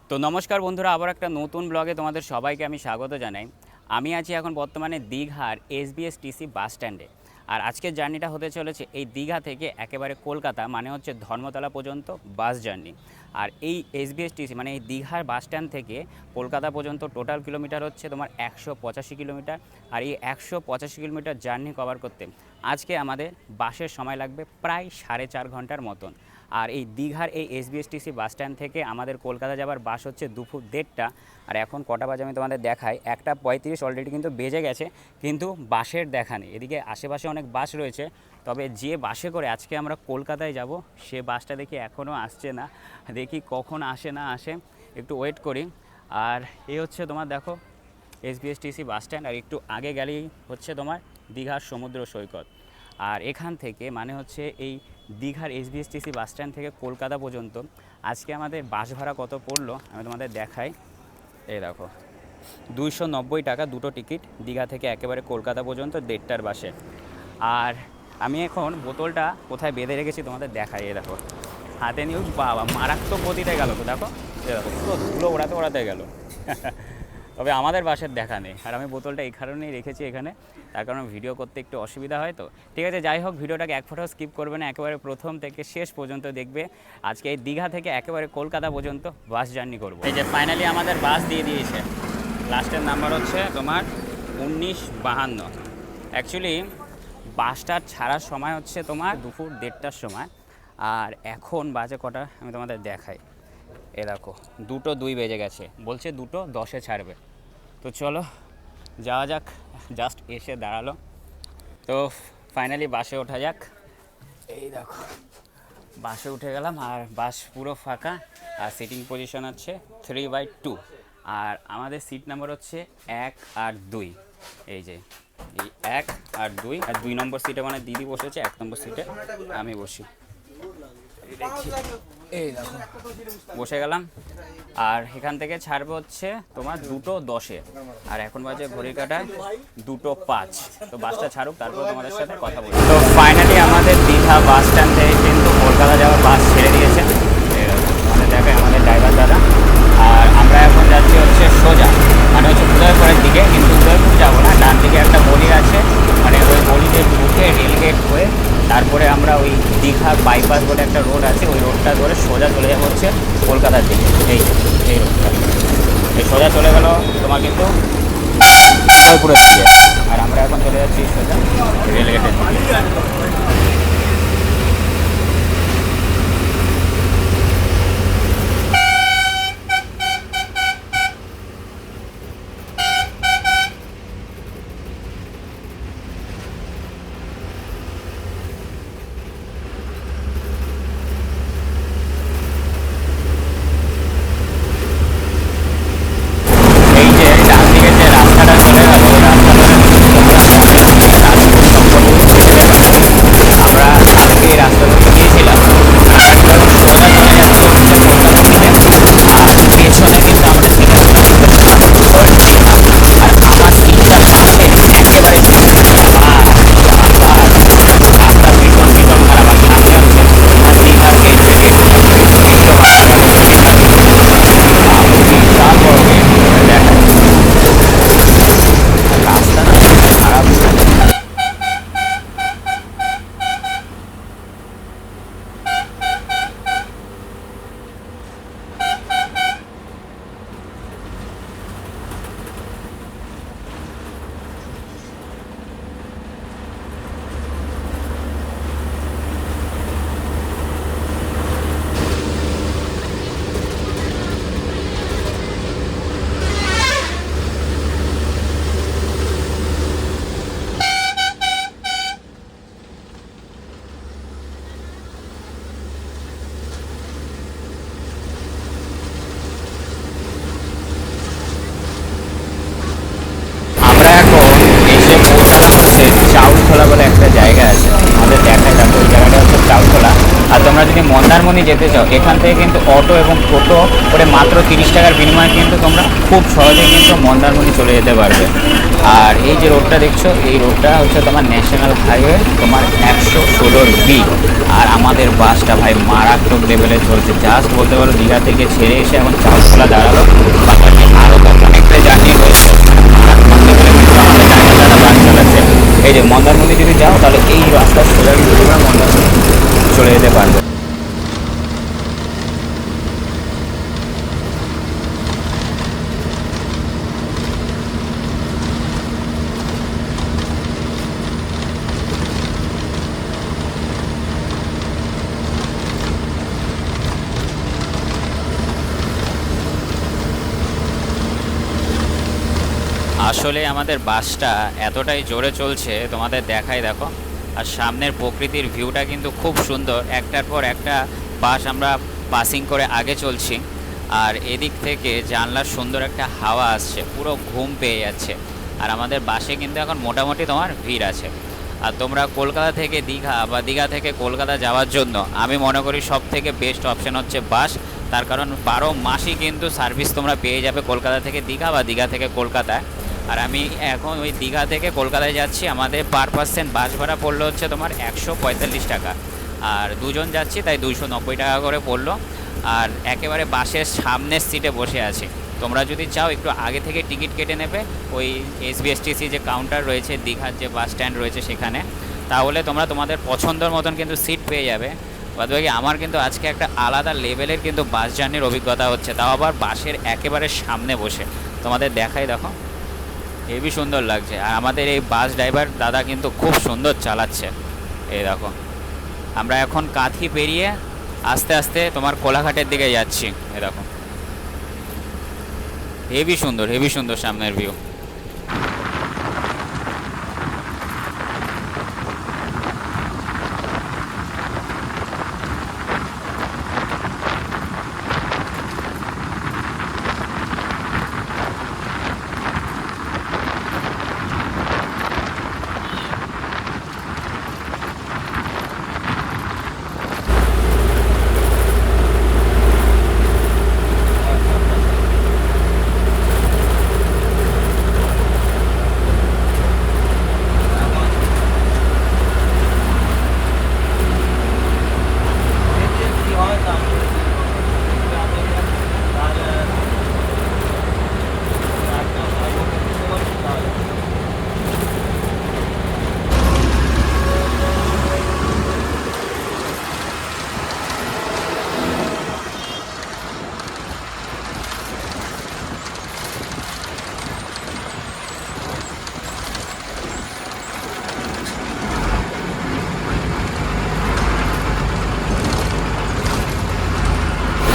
তো নমস্কার বন্ধুরা, আবার একটা নতুন ব্লগে তোমাদের সবাইকে আমি স্বাগত জানাই। আমি আছি এখন বর্তমানে দীঘার এসবিএসটিসি বাস স্ট্যান্ডে। আর আজকের জার্নিটা হতে চলেছে এই দীঘা থেকে একেবারে কলকাতা, মানে হচ্ছে ধর্মতলা পর্যন্ত বাস জার্নি। আর এই এসবিএসটিসি মানে এই দীঘার বাস স্ট্যান্ড থেকে কলকাতা পর্যন্ত টোটাল কিলোমিটার হচ্ছে তোমার 185 কিলোমিটার। আর এই 185 কিলোমিটার জার্নি কভার করতে আজকে আমাদের বাসের সময় লাগবে প্রায় 4.5 ঘন্টার মতন। আর এই দীঘার এই এসবিএসটিসি বাস স্ট্যান্ড থেকে আমাদের কলকাতা যাবার বাস হচ্ছে দুপুর 1:30। আর এখন কটা বাজে আমি তোমাদের দেখাই, 1:35 অলরেডি কিন্তু বেজে গেছে, কিন্তু বাসের দেখা নেই। এদিকে আশেপাশে অনেক বাস রয়েছে, তবে যে বাসে করে আজকে আমরা কলকাতায় যাব সে বাসটা দেখি এখনও আসছে না। দেখি কখন আসে না আসে, একটু ওয়েট করি। আর এই হচ্ছে তোমার দেখো এসবিএসটিসি বাস স্ট্যান্ড, আর একটু আগে গেলেই হচ্ছে তোমার দীঘার সমুদ্র সৈকত। আর এখান থেকে মানে হচ্ছে এই দীঘার এসবিএসটিসি বাস স্ট্যান্ড থেকে কলকাতা পর্যন্ত আজকে আমাদের বাস ভাড়া কত পড়লো আমি তোমাদের দেখাই। এই দেখো 290 টাকা দুটো টিকিট, দীঘা থেকে একেবারে কলকাতা পর্যন্ত 1:30টার বাসে। আর আমি এখন বোতলটা কোথায় বেঁধে রেখেছি তোমাদের দেখাই। এই দেখো হাতে নিয়ে, বাবা মারাত্মক গতিতে গেল তো, দেখো এই দেখো পুরো ধুলো ওড়াতে ওড়াতে গেল। তবে আমাদের বাসের দেখা নেই। আর আমি বোতলটা এই কারণেই রেখেছি এখানে, তার কারণ ভিডিও করতে একটু অসুবিধা হয়। তো ঠিক আছে, যাই হোক, ভিডিওটাকে এক ফোটাও স্কিপ করবে না, একেবারে প্রথম থেকে শেষ পর্যন্ত দেখবে। আজকে এই দীঘা থেকে একেবারে কলকাতা পর্যন্ত বাস জার্নি করব। এই যে ফাইনালি আমাদের বাস দিয়ে দিয়েছে, লাস্টের নাম্বার হচ্ছে তোমার 1952। অ্যাকচুয়ালি বাসটার ছাড়ার সময় হচ্ছে তোমার দুপুর 1:30টার সময়। আর এখন বাজে কটা আমি তোমাদের দেখাই। এ দেখো 2:02 বেজে গেছে, বলছে 2:10-এ ছাড়বে। তো চলো যাওয়া যাক, জাস্ট এসে দাঁড়ালো। তো ফাইনালি বাসে ওঠা যাক। এই দেখো বাসে উঠে গেলাম, আর বাস পুরো ফাঁকা, আর সিটিং পজিশন হচ্ছে 3/2। আর আমাদের সিট নাম্বার হচ্ছে 1 আর 2। এই যে এই 1 আর 2, আর 2 নম্বর সিটে মানে দিদি বসেছে, 1 নম্বর সিটে আমি বসি। এই দেখো বসে গেলাম। আর এখান থেকে ছাড়বে হচ্ছে তোমার 2:10-এ, আর এখন বাজে ঘড়ি কাটায় 2:05। তো বাসটা ছাড়ুক, তারপর তোমাদের সাথে কথা বলি। তো ফাইনালি আমাদের দীঘা বাস স্ট্যান্ড থেকে কিন্তু কলকাতা যাওয়ার বাস ছেড়ে দিয়েছে। আমাদের দেখায় আমাদের ড্রাইভার দাদা। আর আমরা এখন যাচ্ছি হচ্ছে সোজা, মানে হচ্ছে উদয়পুরের দিকে। কিন্তু উদয়পুর যাবো না, ডান দিকে একটা গলি আছে, মানে ওই গলিতে ঢুকে রেলগেট হয়ে তারপরে আমরা ওই দীঘা বাইপাস বলে একটা রোড আছে, ওই রোডটা ধরে সোজা চলে যাবো হচ্ছে কলকাতার দিকে। এই রোডটা এই সোজা চলে গেল তোমার কিন্তু উদয়পুরের দিকে। আর আমরা এখন চলে যাচ্ছি সোজা রেলগেটের দিকে। আমরা মন্দারমণি যেতে চাও, এখান থেকে কিন্তু অটো এবং টোটো করে মাত্র 30 টাকার বিনিময়ে কিন্তু তোমরা খুব সহজে কিন্তু মন্দারমণি চলে যেতে পারবে। আর এই যে রোডটা দেখছো, এই রোডটা হচ্ছে তোমার ন্যাশনাল হাইওয়ে তোমার 116 বি। আর আমাদের বাসটা ভাই মারাত্মক লেভেলে চলছে, জাস্ট বলতে পারো দীঘা থেকে ছেড়ে এসে এখন চাউখোলা দাঁড়ালো, বাকি আরও অনেকটা জার্নি রয়েছে। মারাত্মক লেভেলে কিন্তু আমাদের ড্রাইভার দাদা বাস চালাচ্ছে। এই যে মন্দারমণি যদি যাও তাহলে এই রাস্তা সোজা কিন্তু তোমরা মন্দারমণি চলে যেতে পারবে। আসলে আমাদের বাসটা এতটাই জোরে চলছে, তোমাদের দেখাই দেখো। আর সামনের প্রকৃতির ভিউটা কিন্তু খুব সুন্দর, একটার পর একটা বাস আমরা পাসিং করে আগে চলছি। আর এদিক থেকে জানলার সুন্দর একটা হাওয়া আসছে, পুরো ঘুম পেয়ে যাচ্ছে। আর আমাদের বাসে কিন্তু এখন মোটামুটি তোমার ভিড় আছে। আর তোমরা কলকাতা থেকে দীঘা বা দীঘা থেকে কলকাতা যাওয়ার জন্য আমি মনে করি সব থেকে বেস্ট অপশান হচ্ছে বাস। তার কারণ 12 মাসই কিন্তু সার্ভিস তোমরা পেয়ে যাবে কলকাতা থেকে দীঘা বা দীঘা থেকে কলকাতায়। আর আমি এখন ওই দীঘা থেকে কলকাতায় যাচ্ছি, আমাদের পার পার্সেন্ট বাস ভাড়া পড়লো হচ্ছে তোমার 145 টাকা। আর দুজন যাচ্ছি তাই 290 টাকা করে পড়লো। আর একেবারে বাসের সামনের সিটে বসে আছি। তোমরা যদি চাও একটু আগে থেকে টিকিট কেটে নেবে ওই এসবিএসটিসি যে কাউন্টার রয়েছে দীঘার যে বাস স্ট্যান্ড রয়েছে সেখানে, তাহলে তোমরা তোমাদের পছন্দের মতন কিন্তু সিট পেয়ে যাবে। বাদবাকি আমার কিন্তু আজকে একটা আলাদা লেভেলের কিন্তু বাস জার্নির অভিজ্ঞতা হচ্ছে, তাও আবার বাসের একেবারে সামনে বসে। তোমাদের দেখাই দেখো, হেবি সুন্দর লাগছে। আর আমাদের এই বাস ড্রাইভার দাদা কিন্তু খুব সুন্দর চালাচ্ছে। এই দেখো, আমরা এখন কাঁথি পেরিয়ে আস্তে আস্তে তোমার কোলাঘাটের দিকে যাচ্ছি। এই দেখো, হেবি সুন্দর, হেবি সুন্দর সামনের ভিউ।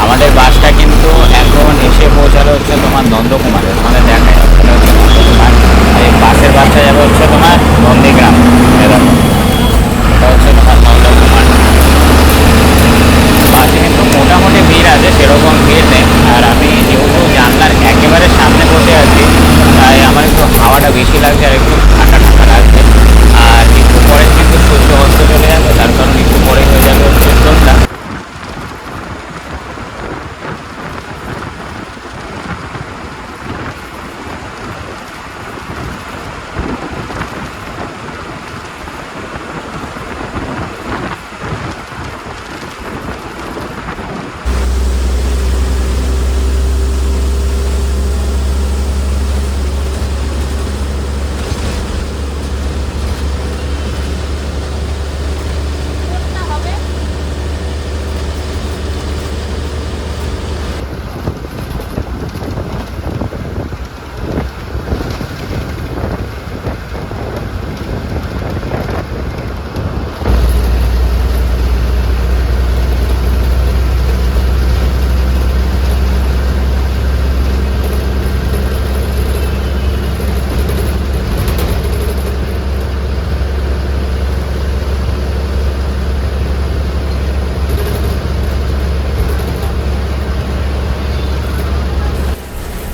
আমাদের বাসটা কিন্তু এখন এসে পৌঁছালো হচ্ছে তোমার নন্দকুমারে। তোমাদের দেখায় এটা হচ্ছে নন্দকুমার। আর এই বাসের বাসটা যাবে হচ্ছে তোমার নন্দীগ্রাম। এটা হচ্ছে তোমার নন্দকুমার। বাসে কিন্তু মোটামুটি ভিড় আছে, সেরকম ভিড় নেই। আর আমি যেহেতু জানলার একেবারে সামনে বসে আছি তাই আমার একটু হাওয়াটা বেশি লাগছে আর একটু ঠান্ডা ঠান্ডা লাগছে। আর একটু পরে কিন্তু সূর্য অস্ত চলে যাবে, তার কারণ একটু পরে হয়ে যাবে হচ্ছে সন্ধ্যা।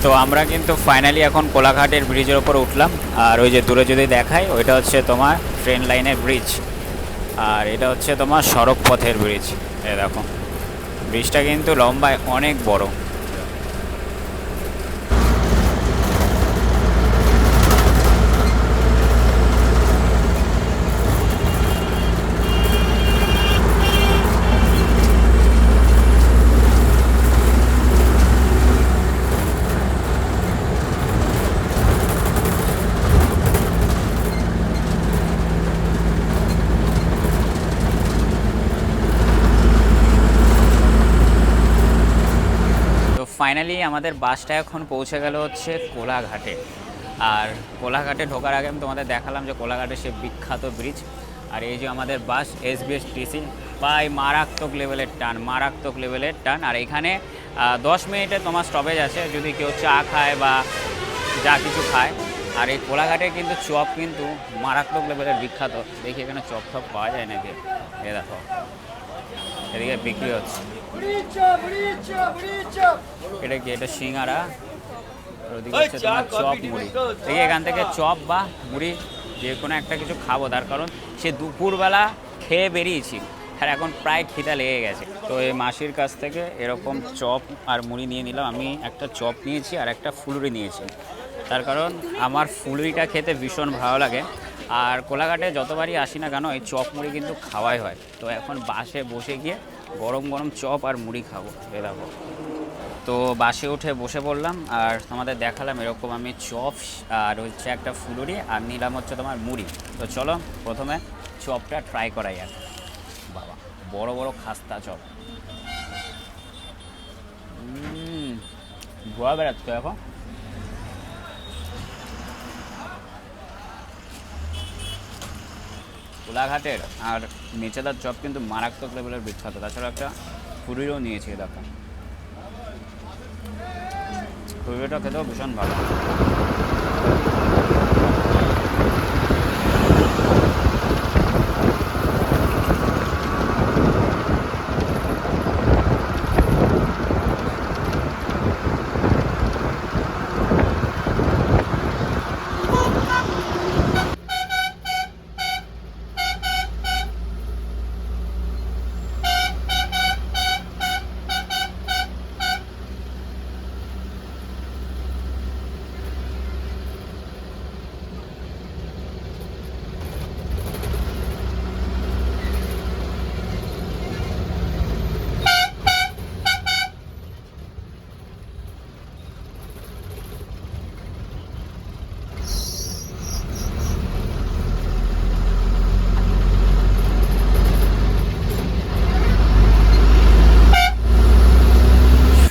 তো আমরা কিন্তু ফাইনালি এখন কোলাঘাটের ব্রিজের ওপর উঠলাম। আর ওই যে দূরে যদি দেখায় ওইটা হচ্ছে তোমার ট্রেন লাইনের ব্রিজ, আর এটা হচ্ছে তোমার সড়ক পথের ব্রিজ। এই দেখো, ব্রিজটা কিন্তু লম্বায় অনেক বড়। ফাইনালি আমাদের বাসটা এখন পৌঁছে গেল হচ্ছে কোলাঘাটে। আর কোলাঘাটে ঢোকার আগে আমি তোমাদের দেখালাম যে কোলাঘাটে সে বিখ্যাত ব্রিজ। আর এই যে আমাদের বাস SBS TC, প্রায় মারাত্মক লেভেলের টান, মারাত্মক লেভেলের টান। আর এখানে 10 মিনিটে তোমার স্টপেজ আছে যদি কেউ চা খায় বা যা কিছু খায়। আর এই কোলাঘাটে কিন্তু চপ কিন্তু মারাত্মক লেভেলের বিখ্যাত। দেখি এখানে চপ টপ পাওয়া যায় নাকি, এ দেখো এদিকে বিক্রি হচ্ছে। এটা কি, এটা সিঙ্গারা, ওদিকে হচ্ছে তোমার চপ মুড়ি। দেখি এখান থেকে চপ বা মুড়ি যে কোনো একটা কিছু খাবো, তার কারণ সে দুপুরবেলা খেয়ে বেরিয়েছি আর এখন প্রায় খিদা লেগে গেছে। তো এই মাসির কাছ থেকে এরকম চপ আর মুড়ি নিয়ে নিলাম। আমি একটা চপ নিয়েছি আর একটা ফুলুরি নিয়েছি, তার কারণ আমার ফুলুরিটা খেতে ভীষণ ভালো লাগে। আর কোলাঘাটে যতবারই আসি না কেন এই চপ মুড়ি কিন্তু খাওয়াই হয়। তো এখন বাসে বসে গিয়ে গরম গরম চপ আর মুড়ি খাবো, বেরাবো। তো বাসে উঠে বসে পড়লাম আর তোমাদের দেখালাম এরকম আমি চপ আর হচ্ছে একটা ফুলুরি আর নিলাম হচ্ছে তোমার মুড়ি। তো চলো প্রথমে চপটা ট্রাই করা যাক। বাবা, বড় বড় খাস্তা চপ, গোয়া বেড়াচ্ছে এখন। কোলাঘাটের আর মেচেদার চপ কিন্তু মারাত্মক লেভেলের বিখ্যাত। তাছাড়া একটা ফুলুরিও নিয়েছি, দেখো ফুলুরিটা খেতেও ভীষণ ভালো।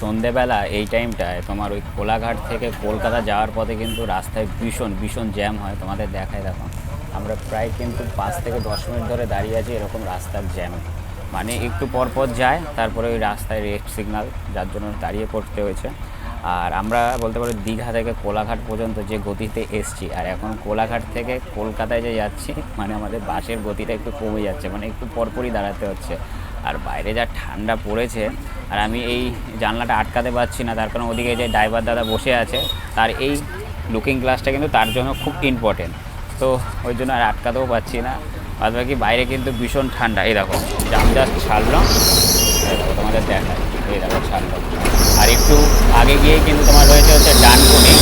সন্ধেবেলা এই টাইমটায় তোমার ওই কোলাঘাট থেকে কলকাতা যাওয়ার পথে কিন্তু রাস্তায় ভীষণ ভীষণ জ্যাম হয়। তোমাদের দেখায় দেখো, আমরা প্রায় কিন্তু 5 থেকে 10 মিনিট ধরে দাঁড়িয়ে আছি এরকম রাস্তার জ্যামে। মানে একটু পর পর যায়, তারপরে ওই রাস্তায় রেড সিগনাল, যার জন্য দাঁড়িয়ে পড়তে হয়েছে। আর আমরা বলতে পারি দীঘা থেকে কোলাঘাট পর্যন্ত যে গতিতে এসছি, আর এখন কোলাঘাট থেকে কলকাতায় যে যাচ্ছি, মানে আমাদের বাসের গতিটা একটু কমে যাচ্ছে, মানে একটু পরপরই দাঁড়াতে হচ্ছে। আর বাইরে যা ঠান্ডা পড়েছে, আর আমি এই জানলাটা আটকাতে পারছি না, তার কারণ ওদিকে যে ড্রাইভার দাদা বসে আছে তার এই লুকিং গ্লাসটা কিন্তু তার জন্য খুব ইম্পর্টেন্ট। তো ওই জন্য আর আটকাতেও পারছি না। বাদ বাকি বাইরে কিন্তু ভীষণ ঠান্ডা। এই দেখো জাম জাস্ট ছাড়লাম, এই দেখো তোমাদের দেখায়, এই দেখো ছাড়লাম। আর একটু আগে গিয়ে কিন্তু তোমার রয়েছে হচ্ছে ডানকুনি।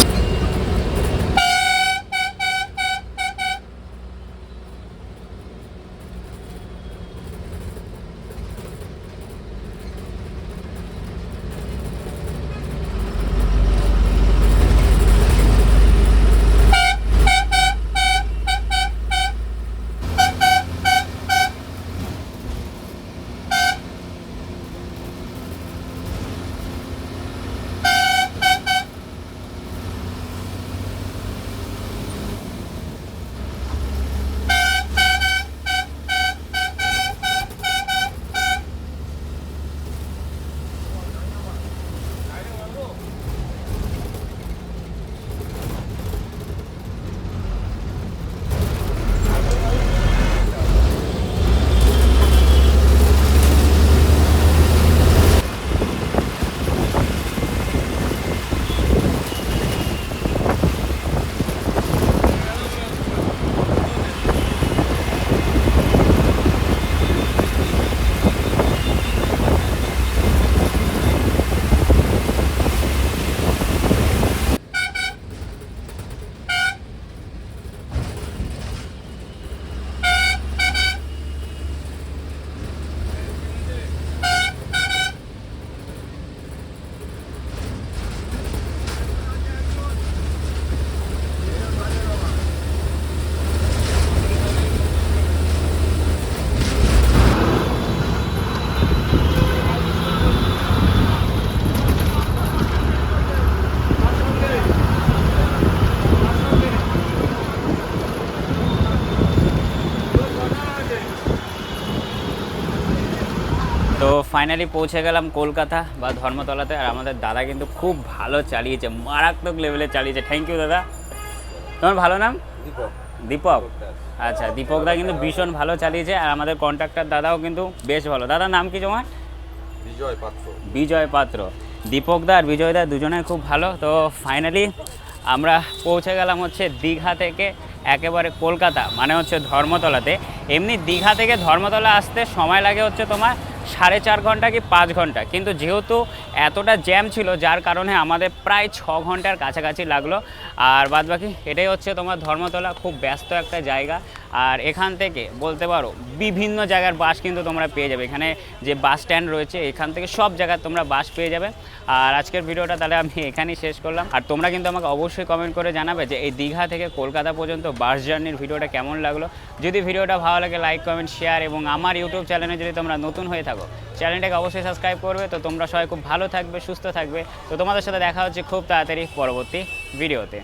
ফাইনালি পৌঁছে গেলাম কলকাতা বা ধর্মতলাতে। আর আমাদের দাদা কিন্তু খুব ভালো চালিয়েছে, মারাত্মক লেভেলে চালিয়েছে। থ্যাংক ইউ দাদা। তোমার ভালো নাম? দীপক। আচ্ছা, দীপক দা কিন্তু ভীষণ ভালো চালিয়েছে। আর আমাদের কন্ট্রাক্টর দাদাও কিন্তু বেশ ভালো। দাদার নাম কি তোমার? বিজয় পাত্র। দীপক দা আর বিজয় দা দুজনে খুব ভালো। তো ফাইনালি আমরা পৌঁছে গেলাম হচ্ছে দীঘা থেকে একেবারে কলকাতা, মানে হচ্ছে ধর্মতলাতে। এমনি দীঘা থেকে ধর্মতলা আসতে সময় লাগে হচ্ছে তোমার 4.5 ঘন্টা কি 5 ঘন্টা, কিন্তু যেহেতু এতটা জ্যাম ছিল যার কারণে আমাদের প্রায় 6 ঘন্টার কাছাকাছি লাগলো। আর বাদবাকি এটাই হচ্ছে তোমার ধর্মতলা, খুব ব্যস্ত একটা জায়গা। আর এখান থেকে বলতে পারো বিভিন্ন জায়গার বাস কিন্তু তোমরা পেয়ে যাবে। এখানে যে বাস স্ট্যান্ড রয়েছে এখান থেকে সব জায়গায় তোমরা বাস পেয়ে যাবে। আর আজকের ভিডিওটা তাহলে আমি এখানেই শেষ করলাম। আর তোমরা কিন্তু আমাকে অবশ্যই কমেন্ট করে জানাবে যে এই দীঘা থেকে কলকাতা পর্যন্ত বাস জার্নির ভিডিওটা কেমন লাগলো। যদি ভিডিওটা ভালো লাগে লাইক কমেন্ট শেয়ার, এবং আমার ইউটিউব চ্যানেলে যদি তোমরা নতুন হয়ে থাকো চ্যানেলটাকে অবশ্যই সাবস্ক্রাইব করবে। তো তোমরা সবাই খুব ভালো থাকবে, সুস্থ থাকবে। তো তোমাদের সাথে দেখা হচ্ছে খুব তাড়াতাড়ি পরবর্তী ভিডিওতে।